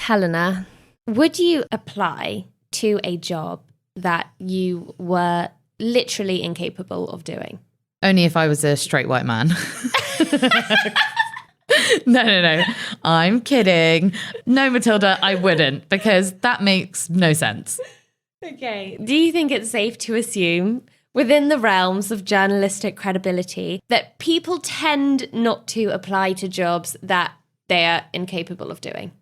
Helena, would you apply to a job that you were literally incapable of doing? Only if I was a straight white man. No. I'm kidding. No, Matilda, I wouldn't, because that makes no sense. Okay. Do you think it's safe to assume, within the realms of journalistic credibility, that people tend not to apply to jobs that they are incapable of doing?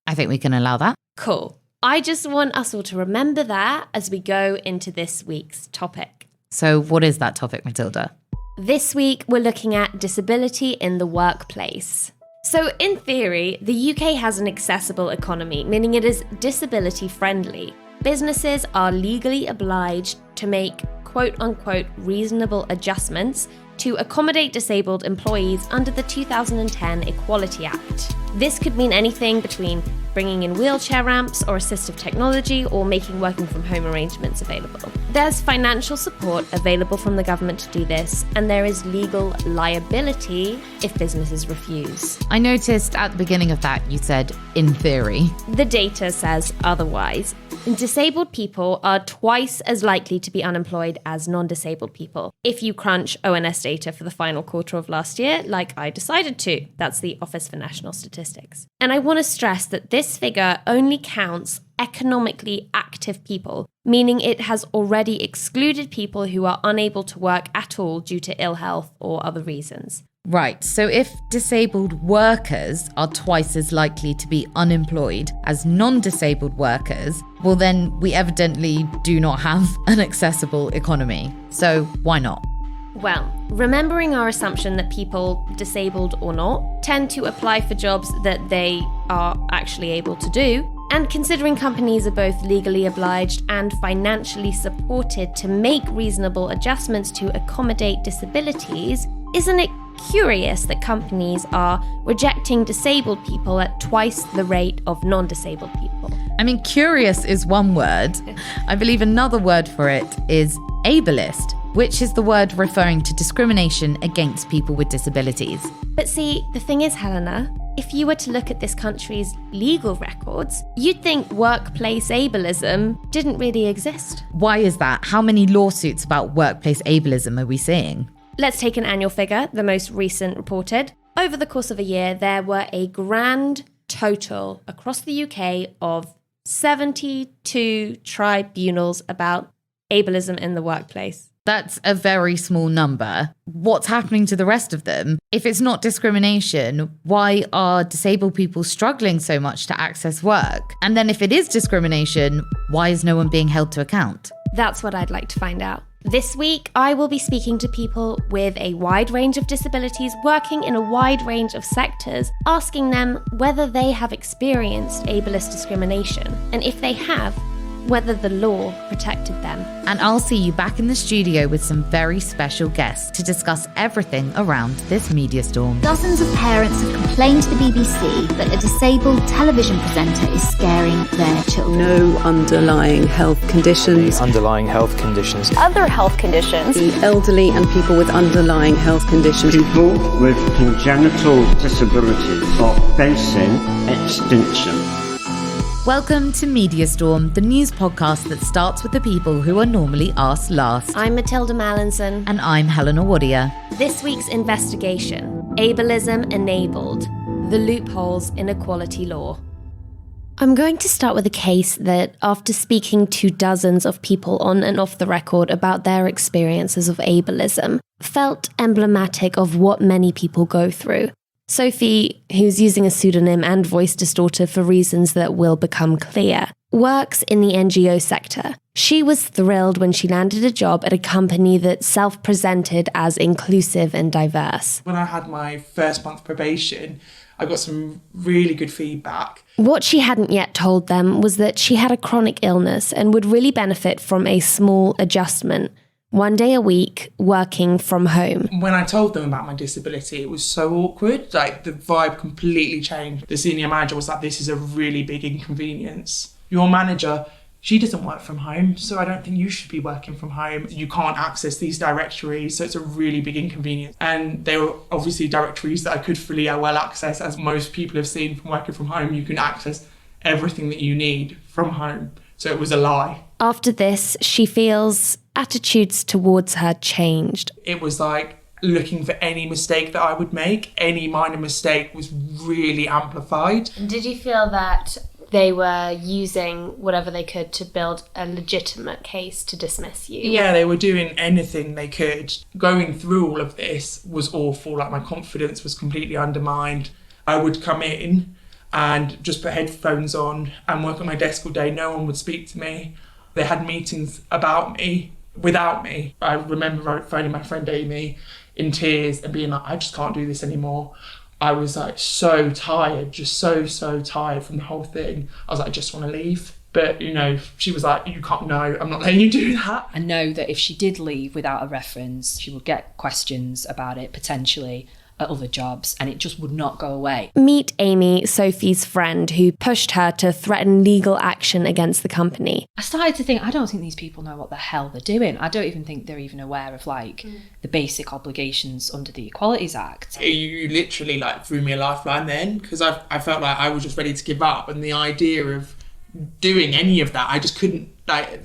I think we can allow that. Cool. I just want us all to remember that as we go into this week's topic. So what is that topic, Matilda? This week, we're looking at disability in the workplace. So in theory, the UK has an accessible economy, meaning it is disability friendly. Businesses are legally obliged to make quote-unquote reasonable adjustments to accommodate disabled employees under the 2010 Equality Act. This could mean anything between bringing in wheelchair ramps or assistive technology or making working from home arrangements available. There's financial support available from the government to do this, and there is legal liability if businesses refuse. I noticed at the beginning of that you said, in theory. The data says otherwise. Disabled people are twice as likely to be unemployed as non-disabled people. If you crunch ONS data for the final quarter of last year, like I decided to, that's the Office for National Statistics. And I want to stress that this figure only counts economically active people, meaning it has already excluded people who are unable to work at all due to ill health or other reasons. Right, so if disabled workers are twice as likely to be unemployed as non-disabled workers, well then we evidently do not have an accessible economy. So why not? Well, remembering our assumption that people, disabled or not, tend to apply for jobs that they are actually able to do, and considering companies are both legally obliged and financially supported to make reasonable adjustments to accommodate disabilities, isn't it curious that companies are rejecting disabled people at twice the rate of non-disabled people? I mean, curious is one word. I believe another word for it is ableist, which is the word referring to discrimination against people with disabilities. But see, the thing is, Helena, if you were to look at this country's legal records, you'd think workplace ableism didn't really exist. Why is that? How many lawsuits about workplace ableism are we seeing? Let's take an annual figure, the most recent reported. Over the course of a year, there were a grand total across the UK of 72 tribunals about ableism in the workplace. That's a very small number. What's happening to the rest of them? If it's not discrimination, why are disabled people struggling so much to access work? And then if it is discrimination, why is no one being held to account? That's what I'd like to find out. This week, I will be speaking to people with a wide range of disabilities working in a wide range of sectors, asking them whether they have experienced ableist discrimination, and if they have, whether the law protected them. And I'll see you back in the studio with some very special guests to discuss everything around this media storm. Dozens of parents have complained to the BBC that a disabled television presenter is scaring their children. No underlying health conditions. Underlying health conditions. Other health conditions. The elderly and people with underlying health conditions. People with congenital disabilities are facing extinction. Welcome to Media Storm, the news podcast that starts with the people who are normally asked last. I'm Matilda Mallinson. And I'm Helena Wadia. This week's investigation, Ableism Enabled, the loopholes in equality law. I'm going to start with a case that, after speaking to dozens of people on and off the record about their experiences of ableism, felt emblematic of what many people go through. Sophie, who's using a pseudonym and voice distorter for reasons that will become clear, works in the NGO sector. She was thrilled when she landed a job at a company that self-presented as inclusive and diverse. When I had my first month probation, I got some really good feedback. What she hadn't yet told them was that she had a chronic illness and would really benefit from a small adjustment. 1 day a week, working from home. When I told them about my disability, it was so awkward. Like, the vibe completely changed. The senior manager was like, this is a really big inconvenience. Your manager, she doesn't work from home, so I don't think you should be working from home. You can't access these directories, so it's a really big inconvenience. And they were obviously directories that I could fully well access, as most people have seen from working from home. You can access everything that you need from home. So it was a lie. After this, she feels attitudes towards her changed. It was like looking for any mistake that I would make. Any minor mistake was really amplified. Did you feel that they were using whatever they could to build a legitimate case to dismiss you? Yeah, they were doing anything they could. Going through all of this was awful. Like, my confidence was completely undermined. I would come in and just put headphones on and work at my desk all day. No one would speak to me. They had meetings about me, without me. I remember phoning my friend Amy in tears and being like, I just can't do this anymore. I was like so tired, just so tired from the whole thing. I was like, I just want to leave. But, you know, she was like, you can't, no, I'm not letting you do that. I know that if she did leave without a reference, she would get questions about it potentially at other jobs, and it just would not go away. Meet Amy, Sophie's friend, who pushed her to threaten legal action against the company. I started to think, I don't think these people know what the hell they're doing. I don't even think they're even aware of the basic obligations under the Equalities Act. You literally threw me a lifeline then, because I felt like I was just ready to give up, and the idea of doing any of that, I just couldn't,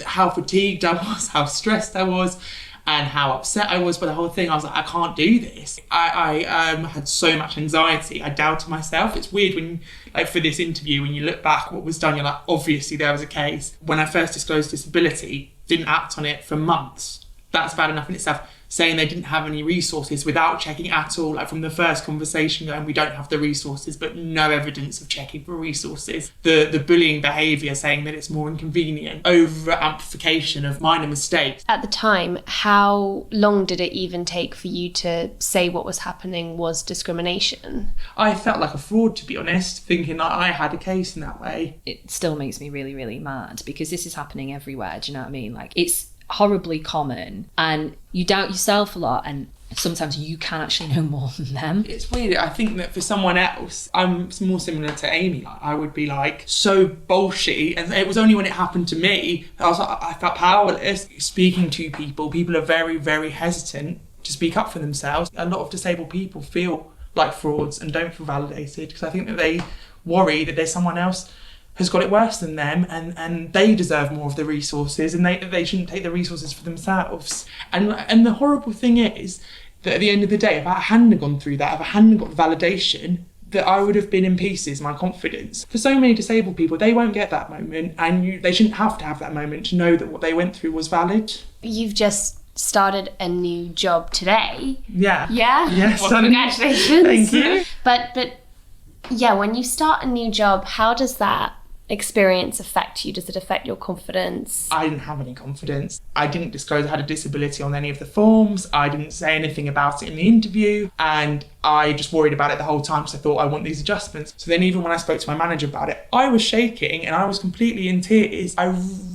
how fatigued I was, how stressed I was, and how upset I was by the whole thing. I was like, I can't do this. I had so much anxiety. I doubted myself. It's weird when, for this interview, when you look back what was done, you're like, obviously there was a case. When I first disclosed disability, didn't act on it for months. That's bad enough in itself. Saying they didn't have any resources without checking at all, from the first conversation going, we don't have the resources, but no evidence of checking for resources. The bullying behaviour, saying that it's more inconvenient, over amplification of minor mistakes. At the time, how long did it even take for you to say what was happening was discrimination? I felt like a fraud, to be honest, thinking that I had a case in that way. It still makes me really, really mad, because this is happening everywhere. Do you know what I mean? It's horribly common, and you doubt yourself a lot, and sometimes you can actually know more than them. It's weird. I think that for someone else, I'm more similar to Amy. I would be so bullshit, and it was only when it happened to me I felt powerless. Speaking to people are very, very hesitant to speak up for themselves. A lot of disabled people feel like frauds and don't feel validated, because I think that they worry that there's someone else has got it worse than them, and they deserve more of the resources, and they shouldn't take the resources for themselves. And the horrible thing is that at the end of the day, if I hadn't gone through that, if I hadn't got the validation, that I would have been in pieces, my confidence. For so many disabled people, they won't get that moment, and they shouldn't have to have that moment to know that what they went through was valid. You've just started a new job today. Yeah. Yeah? Yes. Well, congratulations. Thank you. But yeah, when you start a new job, how does that experience affect you? Does it affect your confidence? I didn't have any confidence. I didn't disclose I had a disability on any of the forms. I didn't say anything about it in the interview, and I just worried about it the whole time because I thought I want these adjustments. So then even when I spoke to my manager about it, I was shaking and I was completely in tears. I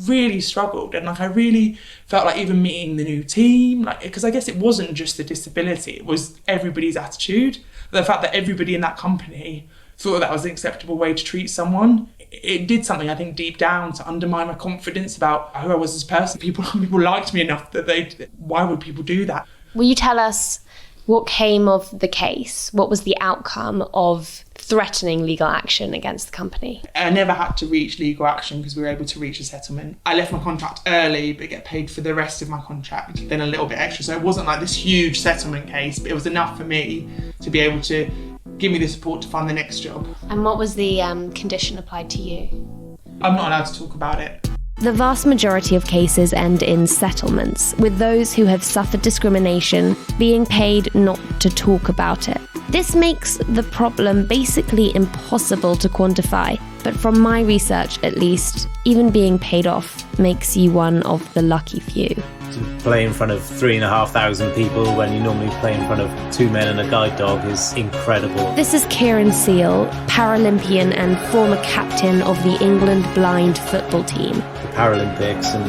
really struggled, and I really felt like even meeting the new team, because I guess it wasn't just the disability, it was everybody's attitude. The fact that everybody in that company thought that was an acceptable way to treat someone. It did something, I think, deep down to undermine my confidence about who I was as a person. People liked me enough that why would people do that? Will you tell us what came of the case? What was the outcome of threatening legal action against the company? I never had to reach legal action because we were able to reach a settlement. I left my contract early but get paid for the rest of my contract, then a little bit extra. So it wasn't like this huge settlement case, but it was enough for me to be able to give me the support to find the next job. And what was the condition applied to you? I'm not allowed to talk about it. The vast majority of cases end in settlements, with those who have suffered discrimination being paid not to talk about it. This makes the problem basically impossible to quantify, but from my research at least, even being paid off makes you one of the lucky few. To play in front of 3,500 people when you normally play in front of 2 men and a guide dog is incredible. This is Kieran Seal, Paralympian and former captain of the England blind football team. The Paralympics and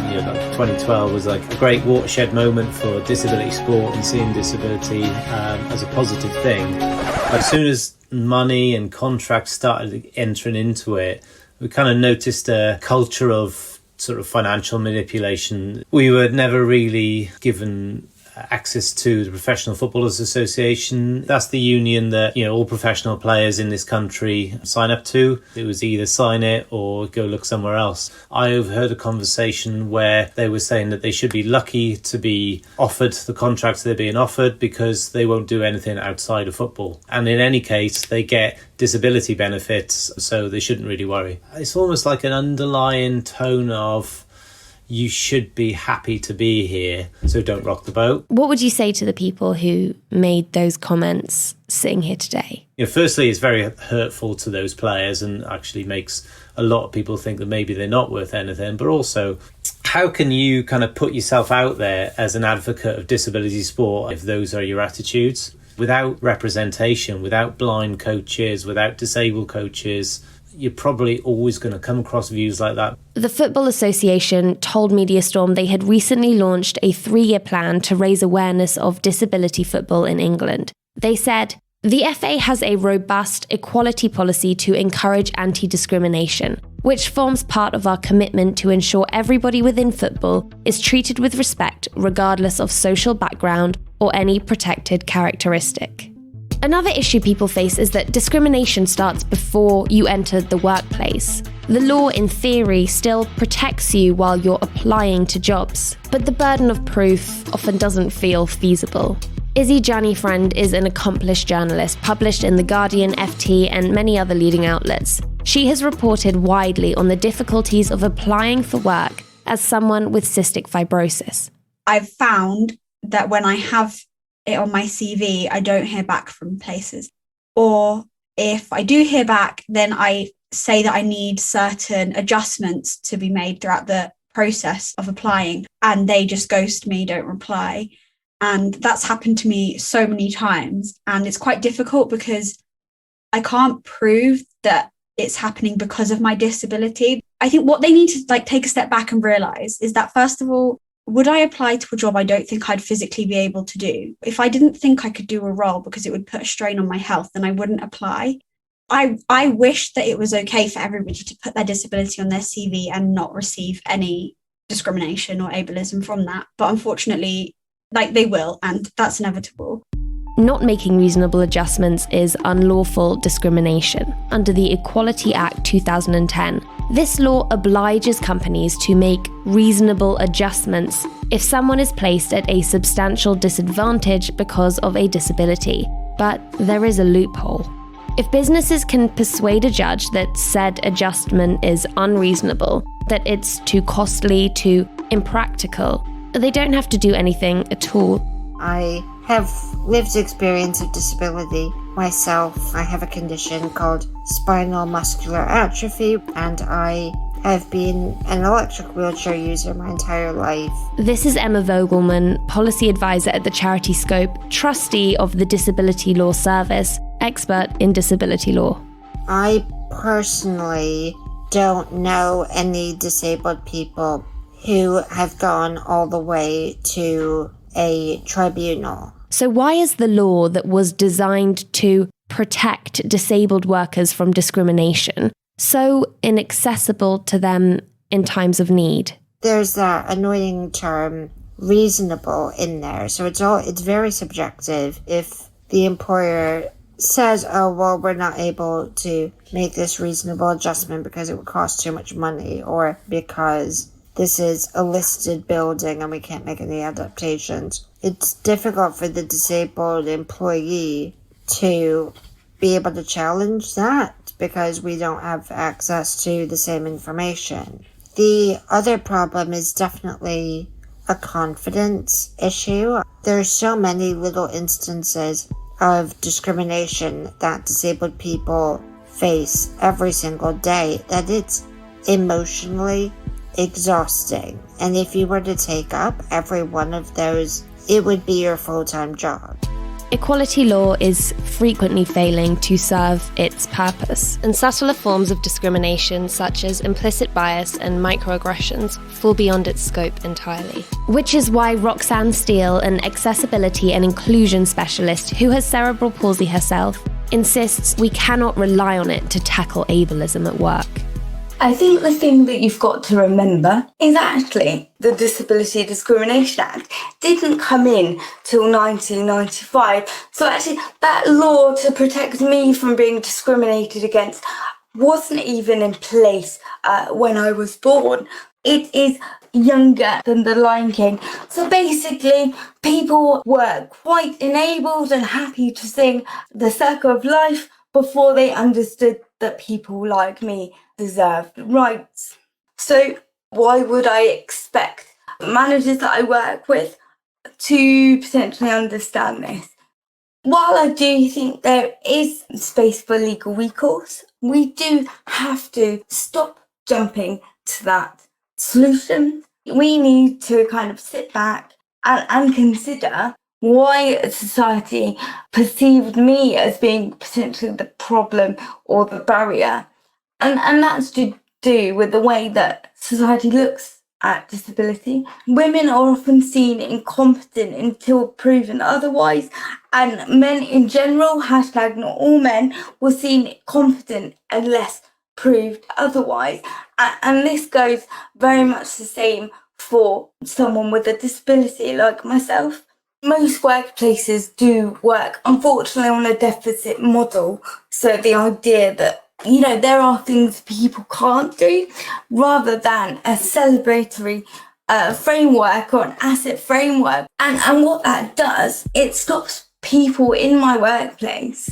2012 was like a great watershed moment for disability sport and seeing disability as a positive thing. As soon as money and contracts started entering into it, we kind of noticed a culture of sort of financial manipulation. We were never really given access to the Professional Footballers Association. That's the union that, all professional players in this country sign up to. It was either sign it or go look somewhere else. I overheard a conversation where they were saying that they should be lucky to be offered the contracts they're being offered because they won't do anything outside of football. And in any case, they get disability benefits, so they shouldn't really worry. It's almost like an underlying tone of, you should be happy to be here, so don't rock the boat. What would you say to the people who made those comments sitting here today? Firstly, it's very hurtful to those players and actually makes a lot of people think that maybe they're not worth anything. But also, how can you kind of put yourself out there as an advocate of disability sport if those are your attitudes? Without representation, without blind coaches, without disabled coaches, you're probably always going to come across views like that. The Football Association told Media Storm they had recently launched a 3-year plan to raise awareness of disability football in England. They said, the FA has a robust equality policy to encourage anti-discrimination, which forms part of our commitment to ensure everybody within football is treated with respect regardless of social background or any protected characteristic. Another issue people face is that discrimination starts before you enter the workplace. The law, in theory, still protects you while you're applying to jobs, but the burden of proof often doesn't feel feasible. Izzy Janifriend is an accomplished journalist published in The Guardian, FT, and many other leading outlets. She has reported widely on the difficulties of applying for work as someone with cystic fibrosis. I've found that when I have it on my CV, I don't hear back from places. Or if I do hear back, then I say that I need certain adjustments to be made throughout the process of applying, and they just ghost me, don't reply. And that's happened to me so many times. And it's quite difficult because I can't prove that it's happening because of my disability. I think what they need to take a step back and realize is that, first of all, would I apply to a job I don't think I'd physically be able to do? If I didn't think I could do a role because it would put a strain on my health, then I wouldn't apply. I wish that it was okay for everybody to put their disability on their CV and not receive any discrimination or ableism from that. But unfortunately, they will, and that's inevitable. Not making reasonable adjustments is unlawful discrimination under the Equality Act 2010. This law obliges companies to make reasonable adjustments if someone is placed at a substantial disadvantage because of a disability. But there is a loophole. If businesses can persuade a judge that said adjustment is unreasonable, that it's too costly, too impractical, they don't have to do anything at all. I have lived experience of disability myself. I have a condition called spinal muscular atrophy, and I have been an electric wheelchair user my entire life. This is Emma Vogelman, policy advisor at the charity Scope, trustee of the Disability Law Service, expert in disability law. I personally don't know any disabled people who have gone all the way to a tribunal. So why is the law that was designed to protect disabled workers from discrimination so inaccessible to them in times of need? There's that annoying term reasonable in there. So it's very subjective. If the employer says, oh, well, we're not able to make this reasonable adjustment because it would cost too much money, or because this is a listed building and we can't make any adaptations, it's difficult for the disabled employee to be able to challenge that because we don't have access to the same information. The other problem is definitely a confidence issue. There are so many little instances of discrimination that disabled people face every single day that it's emotionally exhausting. And if you were to take up every one of those, it would be your full-time job. Equality law is frequently failing to serve its purpose, and subtler forms of discrimination such as implicit bias and microaggressions fall beyond its scope entirely. Which is why Roxanne Steele, an accessibility and inclusion specialist who has cerebral palsy herself, insists we cannot rely on it to tackle ableism at work. I think the thing that you've got to remember is actually the Disability Discrimination Act didn't come in till 1995. So actually that law to protect me from being discriminated against wasn't even in place when I was born. It is younger than the Lion King. So basically, people were quite enabled and happy to sing the Circle of Life before they understood that people like me deserved rights. So why would I expect managers that I work with to potentially understand this? While I do think there is space for legal recourse, we do have to stop jumping to that solution. We need to kind of sit back and consider why society perceived me as being potentially the problem or the barrier. And that's to do with the way that society looks at disability. Women are often seen incompetent until proven otherwise, and men in general, hashtag not all men, were seen competent unless proved otherwise. And this goes very much the same for someone with a disability like myself. Most workplaces do work, unfortunately, on a deficit model. So the idea that, you know, there are things people can't do, rather than a celebratory framework or an asset framework. And what that does, it stops people in my workplace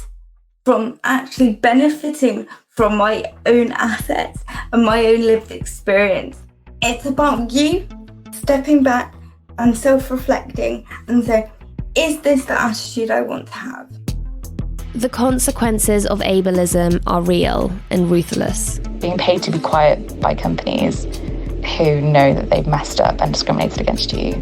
from actually benefiting from my own assets and my own lived experience. It's about you stepping back and self-reflecting and saying, is this the attitude I want to have? The consequences of ableism are real and ruthless. Being paid to be quiet by companies who know that they've messed up and discriminated against you,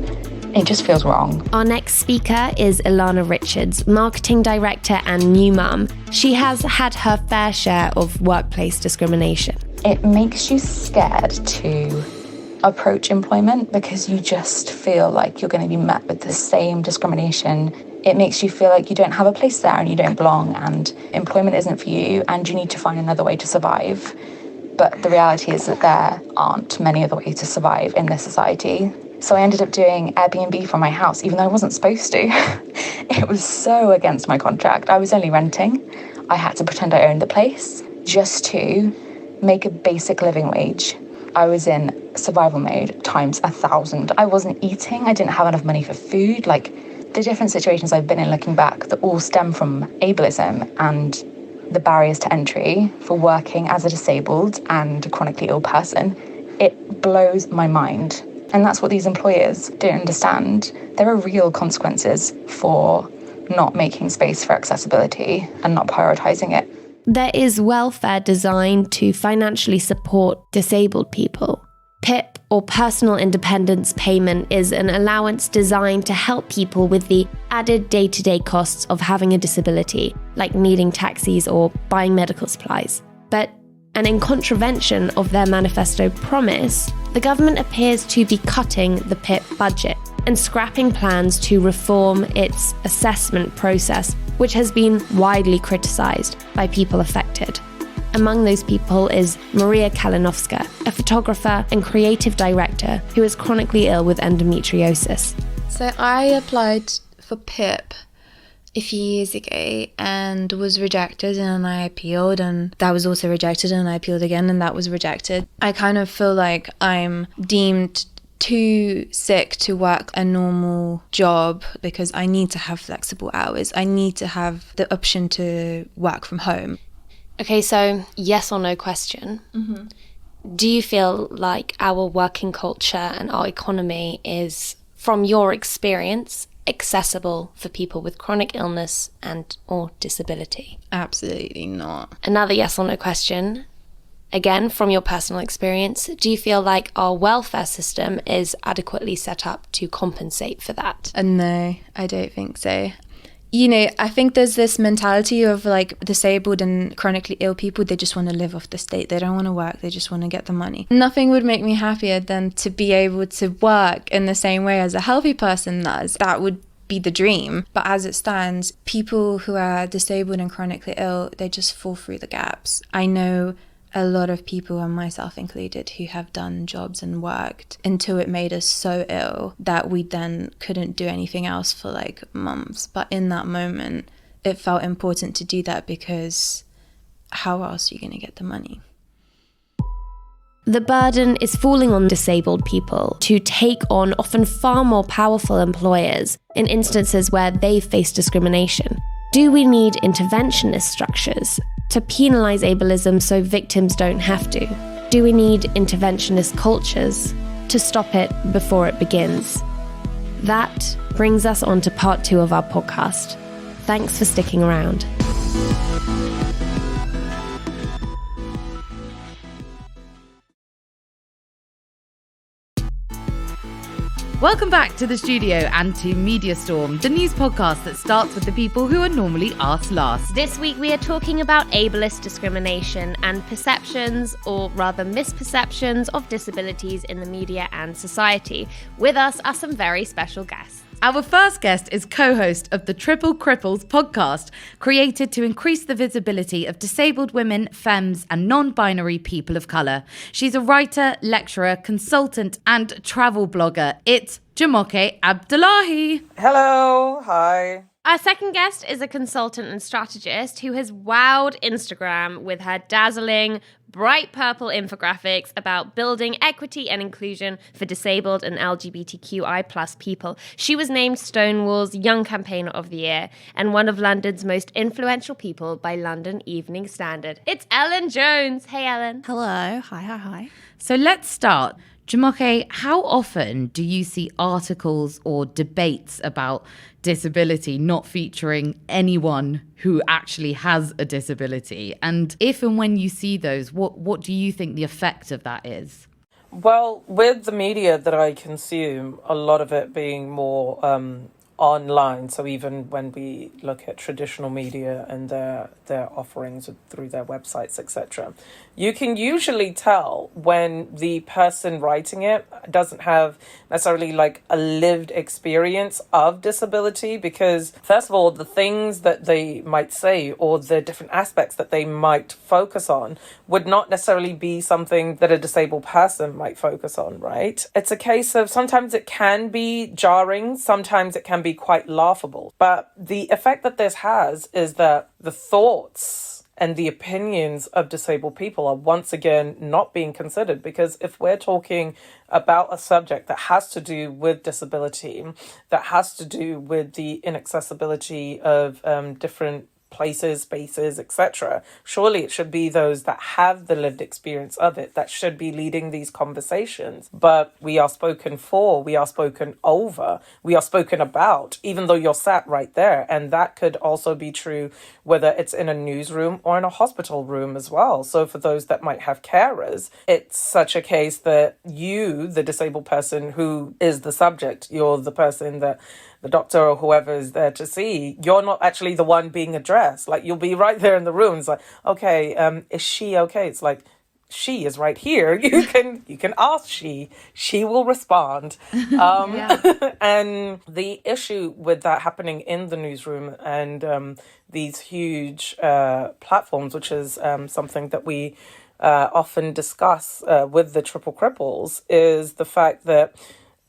it just feels wrong. Our next speaker is Ilana Richards, marketing director and new mum. She has had her fair share of workplace discrimination. It makes you scared to approach employment because you just feel like you're going to be met with the same discrimination. It makes you feel like you don't have a place there and you don't belong and employment isn't for you and you need to find another way to survive. But the reality is that there aren't many other ways to survive in this society. So I ended up doing Airbnb from my house, even though I wasn't supposed to. It was so against my contract. I was only renting. I had to pretend I owned the place just to make a basic living wage. I was in survival mode times 1,000. I wasn't eating. I didn't have enough money for food. Like, the different situations I've been in looking back that all stem from ableism and the barriers to entry for working as a disabled and chronically ill person, it blows my mind. And that's what these employers don't understand. There are real consequences for not making space for accessibility and not prioritising it. There is welfare designed to financially support disabled people. PIP, or Personal Independence Payment, is an allowance designed to help people with the added day-to-day costs of having a disability, like needing taxis or buying medical supplies. But, and in contravention of their manifesto promise, the government appears to be cutting the PIP budget and scrapping plans to reform its assessment process, which has been widely criticised by people affected. Among those people is Maria Kalinowska, a photographer and creative director who is chronically ill with endometriosis. So I applied for PIP a few years ago and was rejected, and I appealed, and that was also rejected, and I appealed again and that was rejected. I kind of feel like I'm deemed too sick to work a normal job because I need to have flexible hours. I need to have the option to work from home. Okay, so yes or no question. Mm-hmm. Do you feel like our working culture and our economy is, from your experience, accessible for people with chronic illness and or disability? Absolutely not. Another yes or no question. Again, from your personal experience, do you feel like our welfare system is adequately set up to compensate for that? No, I don't think so. You know, I think there's this mentality of like disabled and chronically ill people, they just want to live off the state. They don't want to work, they just want to get the money. Nothing would make me happier than to be able to work in the same way as a healthy person does. That would be the dream. But as it stands, people who are disabled and chronically ill, they just fall through the gaps. I know a lot of people, and myself included, who have done jobs and worked until it made us so ill that we then couldn't do anything else for like months. But in that moment, it felt important to do that because how else are you going to get the money? The burden is falling on disabled people to take on often far more powerful employers in instances where they face discrimination. Do we need interventionist structures to penalise ableism so victims don't have to? Do we need interventionist cultures to stop it before it begins? That brings us on to part 2 of our podcast. Thanks for sticking around. Welcome back to the studio and to Media Storm, the news podcast that starts with the people who are normally asked last. This week we are talking about ableist discrimination and perceptions, or rather misperceptions, of disabilities in the media and society. With us are some very special guests. Our first guest is co-host of the Triple Cripples podcast, created to increase the visibility of disabled women, femmes, and non-binary people of colour. She's a writer, lecturer, consultant, and travel blogger. It's Jumoke Abdullahi. Hello, hi. Our second guest is a consultant and strategist who has wowed Instagram with her dazzling, bright purple infographics about building equity and inclusion for disabled and LGBTQI+ people. She was named Stonewall's Young Campaigner of the Year and one of London's most influential people by London Evening Standard. It's Ellen Jones. Hey, Ellen. Hello. Hi. So let's start. Jumoke, how often do you see articles or debates about disability not featuring anyone who actually has a disability? And if and when you see those, what do you think the effect of that is? Well, with the media that I consume, a lot of it being more online, so even when we look at traditional media and their offerings through their websites, etc., you can usually tell when the person writing it doesn't have necessarily like a lived experience of disability, because first of all, the things that they might say or the different aspects that they might focus on would not necessarily be something that a disabled person might focus on, right? It's a case of sometimes it can be jarring, sometimes it can be quite laughable. But the effect that this has is that the thoughts and the opinions of disabled people are once again not being considered, because if we're talking about a subject that has to do with disability, that has to do with the inaccessibility of different places, spaces, etc., surely it should be those that have the lived experience of it that should be leading these conversations. But we are spoken for, we are spoken over, we are spoken about, even though you're sat right there. And that could also be true whether it's in a newsroom or in a hospital room as well. So for those that might have carers, it's such a case that you, the disabled person who is the subject, you're the person that the doctor or whoever is there to see, you're not actually the one being addressed. Like, you'll be right there in the room. It's like, okay, is she okay? It's like, she is right here. You can ask she will respond. And the issue with that happening in the newsroom and these huge platforms, which is something that we often discuss with the Triple Cripples, is the fact that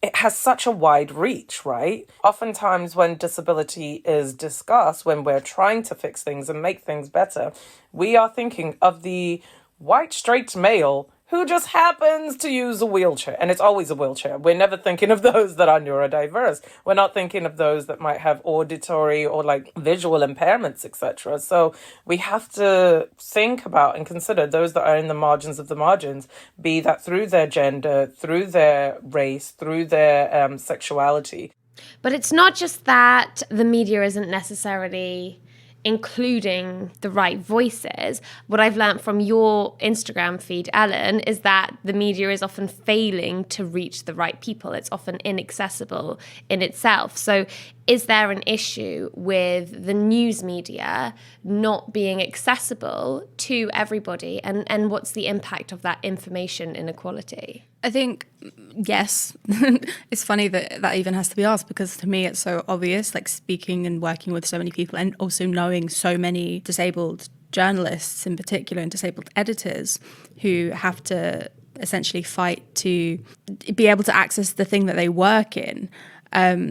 it has such a wide reach, right? Oftentimes when disability is discussed, when we're trying to fix things and make things better, we are thinking of the white straight male who just happens to use a wheelchair. And it's always a wheelchair. We're never thinking of those that are neurodiverse. We're not thinking of those that might have auditory or like visual impairments, etc. So we have to think about and consider those that are in the margins of the margins, be that through their gender, through their race, through their sexuality. But it's not just that the media isn't necessarily including the right voices. What I've learned from your Instagram feed, Ellen, is that the media is often failing to reach the right people. It's often inaccessible in itself. So is there an issue with the news media not being accessible to everybody? And what's the impact of that information inequality? I think, yes. It's funny that even has to be asked, because to me it's so obvious, like speaking and working with so many people and also knowing so many disabled journalists in particular and disabled editors who have to essentially fight to be able to access the thing that they work in.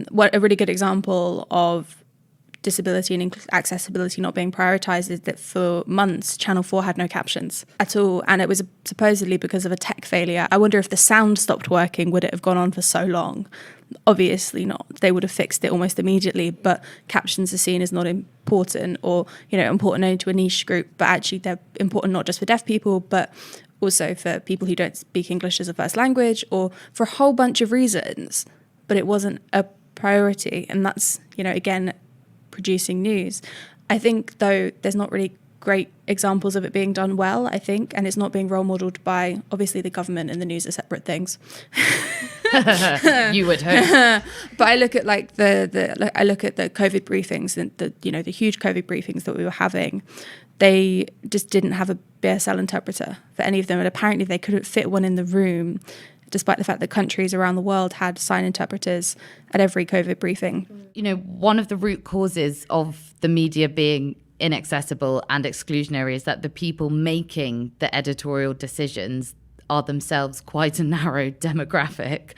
What a really good example of disability and accessibility not being prioritised is that for months Channel 4 had no captions at all, and it was supposedly because of a tech failure. I wonder if the sound stopped working, would it have gone on for so long? Obviously not. They would have fixed it almost immediately, but captions are seen as not important, or important only to a niche group, but actually they're important not just for deaf people but also for people who don't speak English as a first language, or for a whole bunch of reasons. But it wasn't a priority, and that's, again, producing news. I think, though, there's not really great examples of it being done well, I think, and it's not being role modelled by, obviously, the government and the news are separate things. You would hope. But I look at I look at the COVID briefings and the huge COVID briefings that we were having. They just didn't have a BSL interpreter for any of them, and apparently they couldn't fit one in the room, despite the fact that countries around the world had sign interpreters at every COVID briefing. One of the root causes of the media being inaccessible and exclusionary is that the people making the editorial decisions are themselves quite a narrow demographic.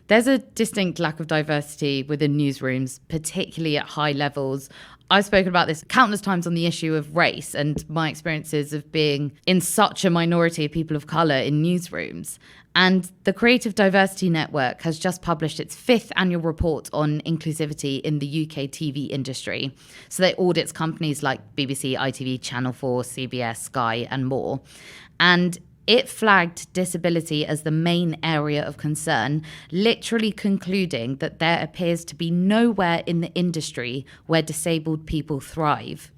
There's a distinct lack of diversity within newsrooms, particularly at high levels. I've spoken about this countless times on the issue of race and my experiences of being in such a minority of people of colour in newsrooms. And the Creative Diversity Network has just published its 5th annual report on inclusivity in the UK TV industry. So they audits companies like BBC, ITV, Channel 4, CBS, Sky, and more. And it flagged disability as the main area of concern, literally concluding that there appears to be nowhere in the industry where disabled people thrive.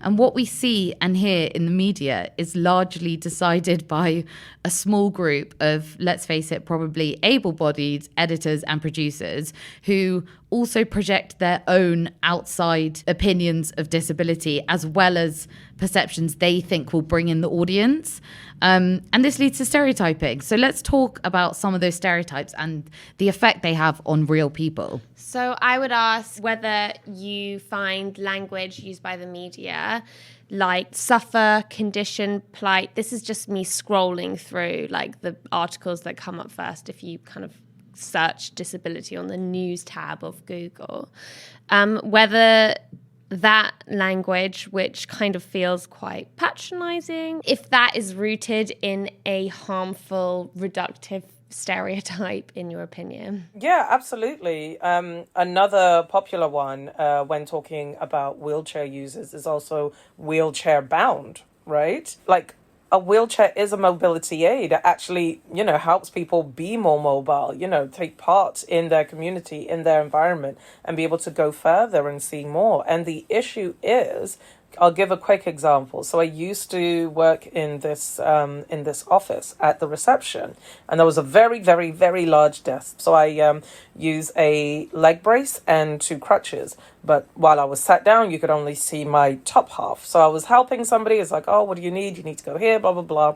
And what we see and hear in the media is largely decided by a small group of, let's face it, probably able-bodied editors and producers who also project their own outside opinions of disability as well as perceptions they think will bring in the audience. And this leads to stereotyping. So let's talk about some of those stereotypes and the effect they have on real people. So I would ask whether you find language used by the media like suffer, condition, plight. This is just me scrolling through like the articles that come up first if you kind of search disability on the news tab of Google. Whether that language, which kind of feels quite patronizing, if that is rooted in a harmful, reductive stereotype, in your opinion? Yeah, absolutely. Another popular one when talking about wheelchair users is also wheelchair bound, right? Like, a wheelchair is a mobility aid. It actually, helps people be more mobile, take part in their community, in their environment, and be able to go further and see more. And the issue is, I'll give a quick example. So I used to work in this office at the reception, and there was a very, very, very large desk. So I use a leg brace and 2 crutches. But while I was sat down, you could only see my top half. So I was helping somebody. It's like, oh, what do you need? You need to go here, blah, blah, blah.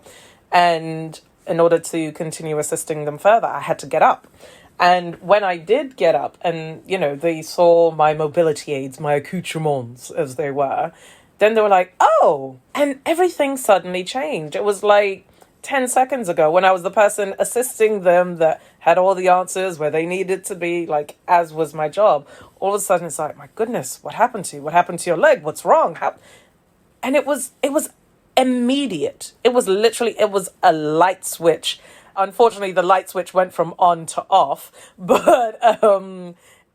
And in order to continue assisting them further, I had to get up. And when I did get up and, they saw my mobility aids, my accoutrements as they were, then they were like, oh, and everything suddenly changed. It was like 10 seconds ago when I was the person assisting them that had all the answers where they needed to be, like, as was my job. All of a sudden it's like, my goodness, what happened to you? What happened to your leg? What's wrong? And it was immediate. It was a light switch. Unfortunately, the light switch went from on to off, but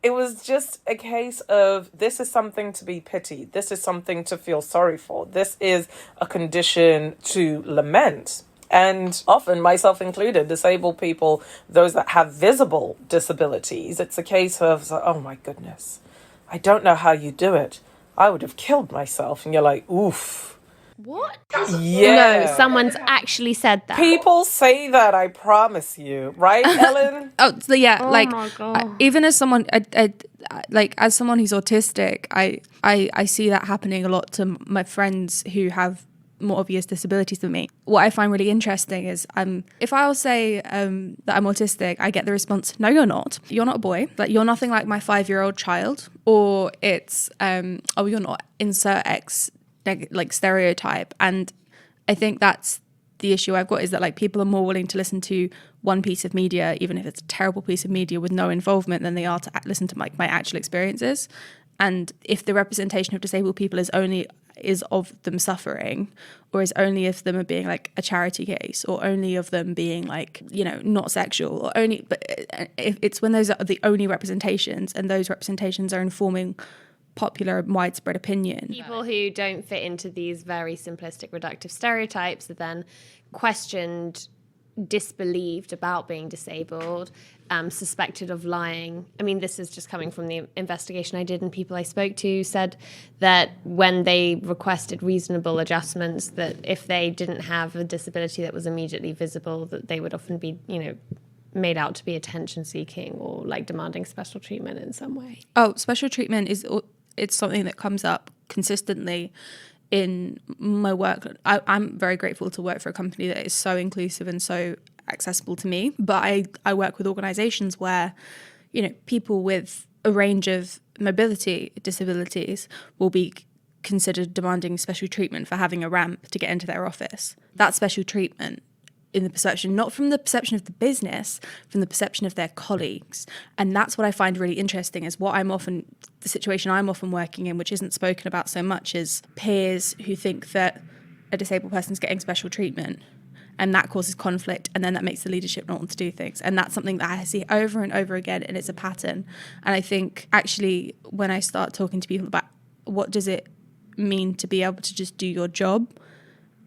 it was just a case of, this is something to be pitied. This is something to feel sorry for. This is a condition to lament. And often, myself included, disabled people, those that have visible disabilities, it's a case of, oh my goodness, I don't know how you do it. I would have killed myself. And you're like, oof. What? Yeah. No, someone's actually said that. People say that, I promise you. Right, Ellen? So yeah, oh like, my God. even as someone, as someone who's autistic, I see that happening a lot to my friends who have more obvious disabilities than me. What I find really interesting is if I'll say that I'm autistic, I get the response, no, you're not. You're not a boy. Like, you're nothing like my 5-year-old child. Or it's, oh, you're not, insert X like stereotype. And I think that's the issue I've got, is that like people are more willing to listen to one piece of media, even if it's a terrible piece of media with no involvement, than they are to listen to my actual experiences. And if the representation of disabled people is of them suffering, or is only of them being like a charity case, or only of them being like, you know, not sexual, or only, but if it's when those are the only representations, and those representations are informing popular and widespread opinion. People who don't fit into these very simplistic, reductive stereotypes are then questioned, disbelieved about being disabled, suspected of lying. I mean, this is just coming from the investigation I did, and people I spoke to said that when they requested reasonable adjustments, that if they didn't have a disability that was immediately visible, that they would often be, you know, made out to be attention seeking or like demanding special treatment in some way. Oh, special treatment it's something that comes up consistently in my work. I'm very grateful to work for a company that is so inclusive and so accessible to me. But I work with organisations where, you know, people with a range of mobility disabilities will be considered demanding special treatment for having a ramp to get into their office. That's special treatment in the perception, not from the perception of the business, from the perception of their colleagues. And that's what I find really interesting, is the situation I'm often working in, which isn't spoken about so much, is peers who think that a disabled person's getting special treatment, and that causes conflict, and then that makes the leadership not want to do things. And that's something that I see over and over again, and it's a pattern. And I think actually when I start talking to people about what does it mean to be able to just do your job,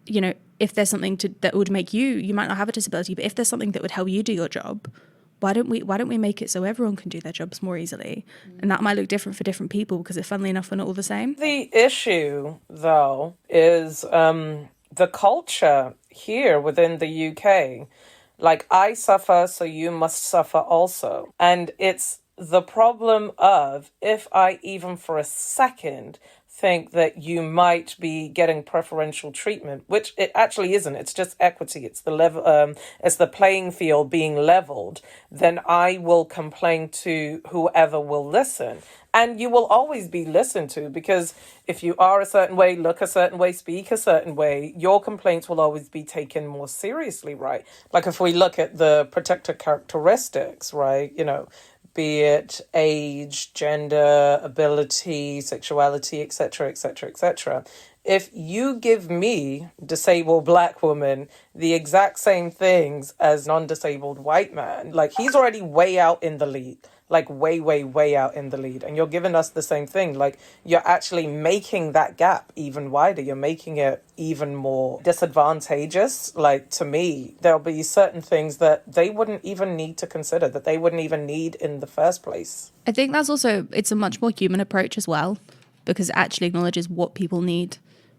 you know, if there's something that would make you might not have a disability, but if there's something that would help you do your job, why don't we make it so everyone can do their jobs more easily? And that might look different for different people, because funnily enough, we're not all the same. The issue, though, is the culture here within the UK. Like, I suffer, so you must suffer also. And it's the problem of, if I even for a second think that you might be getting preferential treatment, which it actually isn't. It's just equity. It's the level. It's the playing field being leveled. Then I will complain to whoever will listen, and you will always be listened to, because if you are a certain way, look a certain way, speak a certain way, your complaints will always be taken more seriously, right? Like if we look at the protected characteristics, right? You know, be it age, gender, ability, sexuality, etc., etc., etc. If you give me, disabled black woman, the exact same things as non-disabled white man, like he's already way out in the lead, like way, way, way out in the lead. And you're giving us the same thing. Like, you're actually making that gap even wider. You're making it even more disadvantageous. Like, to me, there'll be certain things that they wouldn't even need to consider, that they wouldn't even need in the first place. I think that's also, it's a much more human approach as well, because it actually acknowledges what people need,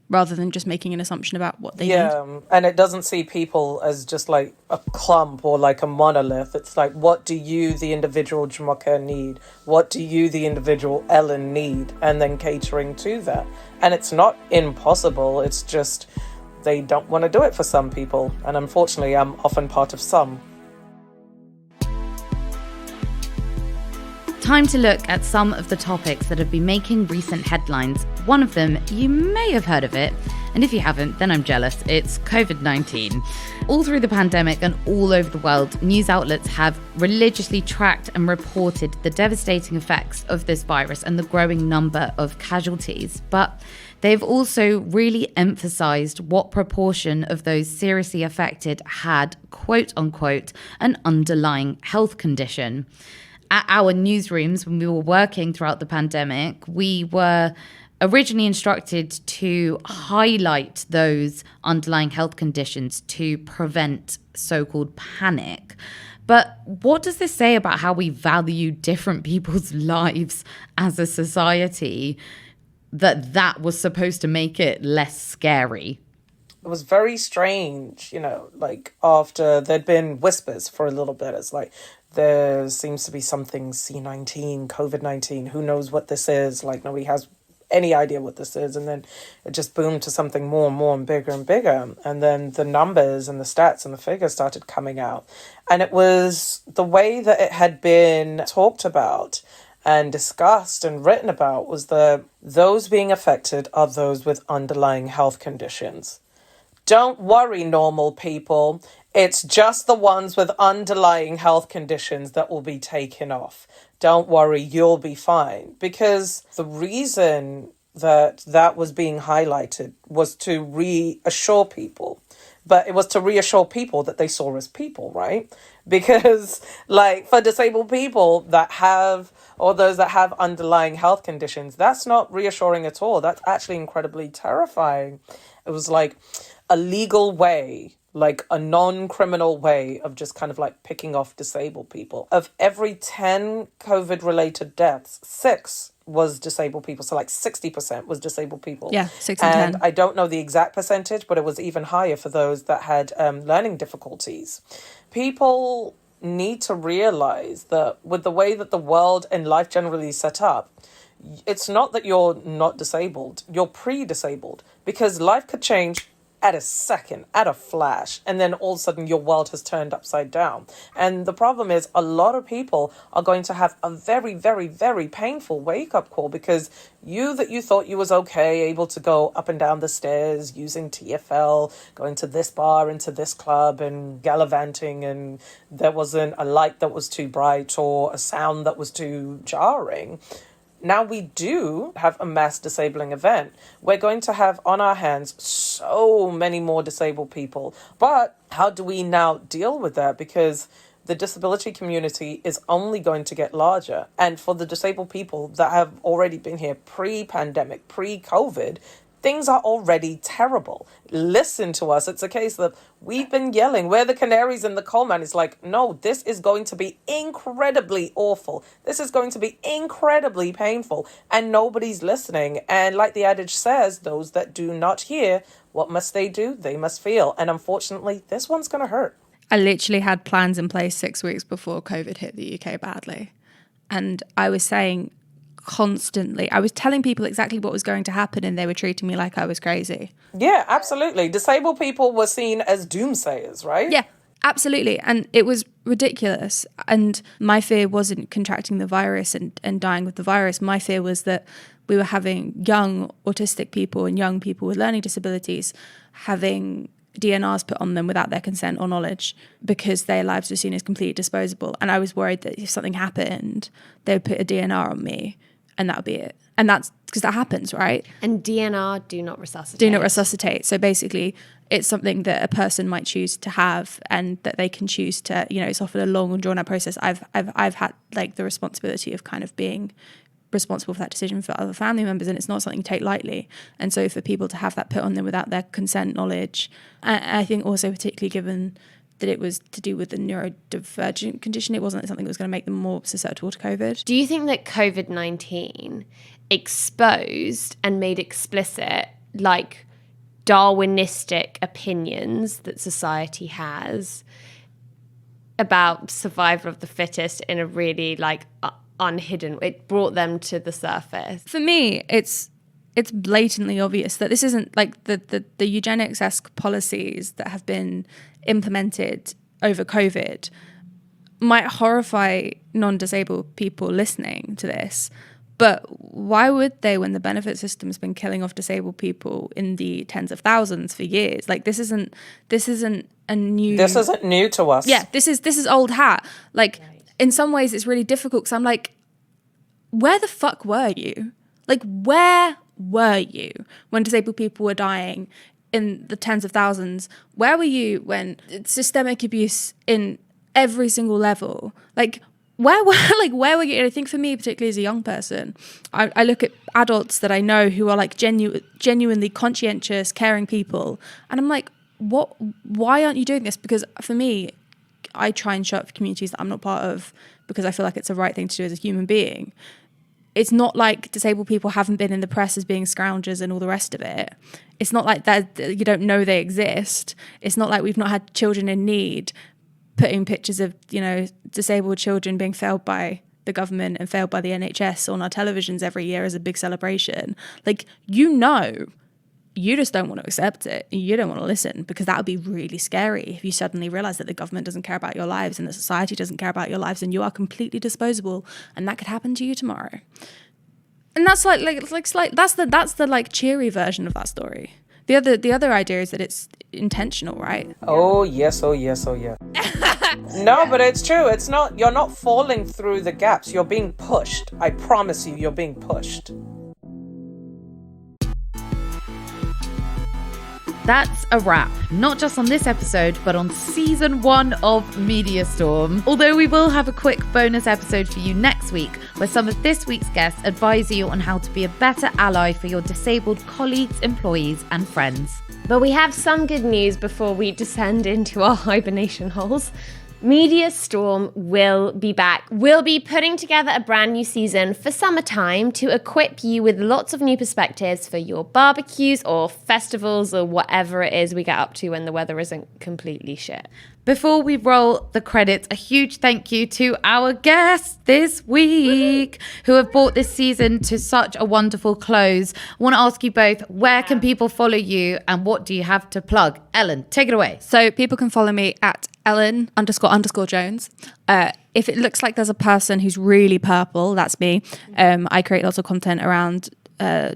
rather than just making an assumption about what they need. Yeah, and it doesn't see people as just like a clump or like a monolith. It's like, what do you, the individual Jumoke, need? What do you, the individual Ellen, need? And then catering to that. And it's not impossible. It's just they don't want to do it for some people. And unfortunately, I'm often part of some. Time to look at some of the topics that have been making recent headlines. One of them, you may have heard of it, and if you haven't, then I'm jealous. It's COVID-19. All through the pandemic and all over the world, news outlets have religiously tracked and reported the devastating effects of this virus and the growing number of casualties. But they've also really emphasised what proportion of those seriously affected had, quote unquote, an underlying health condition. At our newsrooms, when we were working throughout the pandemic, we were originally instructed to highlight those underlying health conditions to prevent so-called panic. But what does this say about how we value different people's lives as a society, that was supposed to make it less scary? It was very strange, you know, like after there'd been whispers for a little bit. It's like, there seems to be something C19, COVID-19, who knows what this is? Like, nobody has any idea what this is. And then it just boomed to something more and more and bigger and bigger. And then the numbers and the stats and the figures started coming out. And it was the way that it had been talked about and discussed and written about was that those being affected are those with underlying health conditions. Don't worry, normal people. It's just the ones with underlying health conditions that will be taken off. Don't worry, you'll be fine. Because the reason that was being highlighted was to reassure people. But it was to reassure people that they saw as people, right? Because, like, for disabled people that have, or those that have underlying health conditions, that's not reassuring at all. That's actually incredibly terrifying. It was like a legal way, like a non-criminal way of just kind of like picking off disabled people. Of every 10 COVID-related deaths, 6 was disabled people. So like 60% was disabled people. Yeah, 6 and 10. And I don't know the exact percentage, but it was even higher for those that had learning difficulties. People need to realize that with the way that the world and life generally is set up, it's not that you're not disabled, you're pre-disabled, because life could change at a second, at a flash, and then all of a sudden your world has turned upside down. And the problem is a lot of people are going to have a very, very, very painful wake-up call, because you thought you was okay, able to go up and down the stairs using TFL, going to this bar, into this club and gallivanting, and there wasn't a light that was too bright or a sound that was too jarring. Now we do have a mass disabling event. We're going to have on our hands so many more disabled people. But how do we now deal with that? Because the disability community is only going to get larger. And for the disabled people that have already been here pre-pandemic, pre-COVID, things are already terrible. Listen to us. It's a case that we've been yelling. We're the canaries in the coal mine. It's like, no, this is going to be incredibly awful. This is going to be incredibly painful. And nobody's listening. And like the adage says, those that do not hear, what must they do? They must feel. And unfortunately, this one's going to hurt. I literally had plans in place 6 weeks before COVID hit the UK badly. And I was saying constantly, I was telling people exactly what was going to happen, and they were treating me like I was crazy. Yeah, absolutely. Disabled people were seen as doomsayers, right? Yeah, absolutely. And it was ridiculous. And my fear wasn't contracting the virus and dying with the virus. My fear was that we were having young autistic people and young people with learning disabilities having DNRs put on them without their consent or knowledge, because their lives were seen as completely disposable. And I was worried that if something happened, they would put a DNR on me, and that would be it. And that's because that happens, right? And DNR, do not resuscitate. Do not resuscitate. So basically, it's something that a person might choose to have, and that they can choose to, you know, it's often a long and drawn out process. I've had like the responsibility of kind of being responsible for that decision for other family members, and it's not something you take lightly. And so for people to have that put on them without their consent, knowledge, I think also particularly given that it was to do with the neurodivergent condition, it wasn't something that was going to make them more susceptible to COVID. Do you think that COVID-19 exposed and made explicit like Darwinistic opinions that society has about survival of the fittest in a really like unhidden, it brought them to the surface? For me, it's blatantly obvious that this isn't like the eugenics-esque policies that have been implemented over COVID might horrify non-disabled people listening to this, but why would they when the benefit system's been killing off disabled people in the tens of thousands for years? Like this isn't a new. This isn't new to us. Yeah, this is old hat. Like in some ways, it's really difficult because I'm like, where the fuck were you? Like where were you when disabled people were dying in the tens of thousands? Where were you when systemic abuse in every single level? Like where were you? And I think for me, particularly as a young person, I look at adults that I know who are like genuinely conscientious, caring people, and I'm like, what? Why aren't you doing this? Because for me, I try and show up for communities that I'm not part of because I feel like it's the right thing to do as a human being. It's not like disabled people haven't been in the press as being scroungers and all the rest of it. It's not like that you don't know they exist. It's not like we've not had children in need putting pictures of, you know, disabled children being failed by the government and failed by the NHS on our televisions every year as a big celebration. Like, you know you just don't want to accept it. You don't want to listen, because that would be really scary if you suddenly realize that the government doesn't care about your lives and the society doesn't care about your lives, and you are completely disposable, and that could happen to you tomorrow. And that's that's the like cheery version of that story. The other idea is that it's intentional, right? Oh yes, oh yes, oh yeah. No, but it's true. It's not. You're not falling through the gaps. You're being pushed. I promise you, you're being pushed. That's a wrap, not just on this episode, but on season 1 of Media Storm. Although we will have a quick bonus episode for you next week, where some of this week's guests advise you on how to be a better ally for your disabled colleagues, employees, and friends. But we have some good news before we descend into our hibernation holes. Media Storm will be back. We'll be putting together a brand new season for summertime to equip you with lots of new perspectives for your barbecues or festivals or whatever it is we get up to when the weather isn't completely shit. Before we roll the credits, a huge thank you to our guests this week who have brought this season to such a wonderful close. I want to ask you both, where can people follow you and what do you have to plug? Ellen, take it away. So people can follow me at Ellen__Jones. If it looks like there's a person who's really purple, that's me. I create lots of content around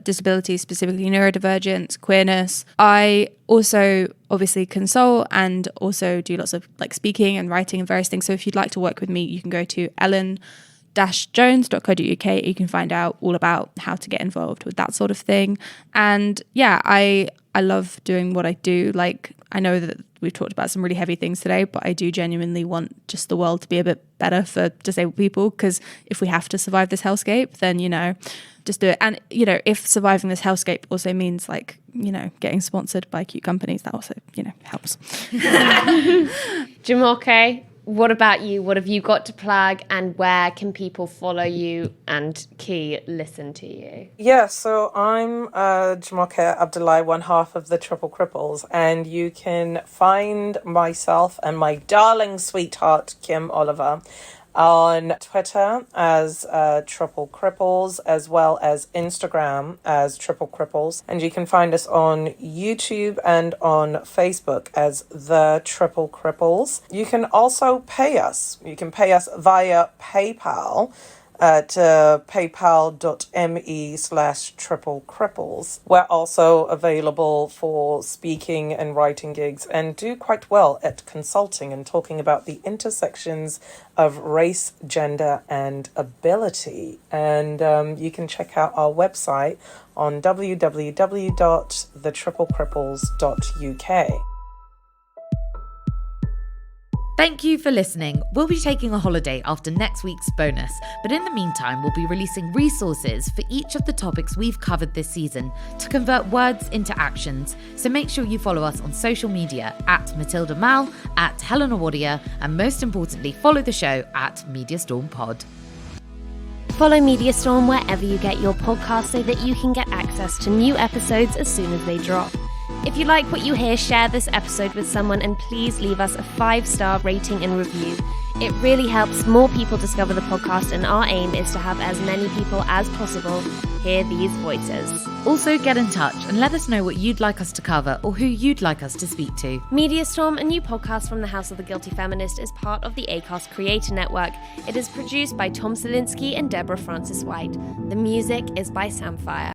disability, specifically neurodivergence, queerness. I also obviously consult and also do lots of like speaking and writing and various things. So if you'd like to work with me, you can go to ellen-jones.co.uk. You can find out all about how to get involved with that sort of thing. And yeah, I love doing what I do. Like, I know that we've talked about some really heavy things today, but I do genuinely want just the world to be a bit better for disabled people, because if we have to survive this hellscape, then, you know, just do it. And, you know, if surviving this hellscape also means, like, you know, getting sponsored by cute companies, that also, you know, helps. Jumoke, what about you? What have you got to plug, and where can people follow you and listen to you? Yeah, so I'm Jumoke Abdullahi, one half of the Triple Cripples, and you can find myself and my darling sweetheart Kim Oliver on Twitter as Triple Cripples, as well as Instagram as Triple Cripples. And you can find us on YouTube and on Facebook as The Triple Cripples. You can also pay us. You can pay us via PayPal at paypal.me/triplecripples. We're also available for speaking and writing gigs, and do quite well at consulting and talking about the intersections of race, gender, and ability. And you can check out our website on www.thetriplecripples.uk. Thank you for listening. We'll be taking a holiday after next week's bonus, but in the meantime, we'll be releasing resources for each of the topics we've covered this season to convert words into actions. So make sure you follow us on social media at Matilda Mal, at Helena Warrior, and most importantly, follow the show at Mediastorm Pod. Follow Mediastorm wherever you get your podcasts so that you can get access to new episodes as soon as they drop. If you like what you hear, share this episode with someone, and please leave us a 5-star rating and review. It really helps more people discover the podcast, and our aim is to have as many people as possible hear these voices. Also, get in touch and let us know what you'd like us to cover or who you'd like us to speak to. Mediastorm, a new podcast from the House of the Guilty Feminist, is part of the Acast Creator Network. It is produced by Tom Selinsky and Deborah Francis White. The music is by Samfire.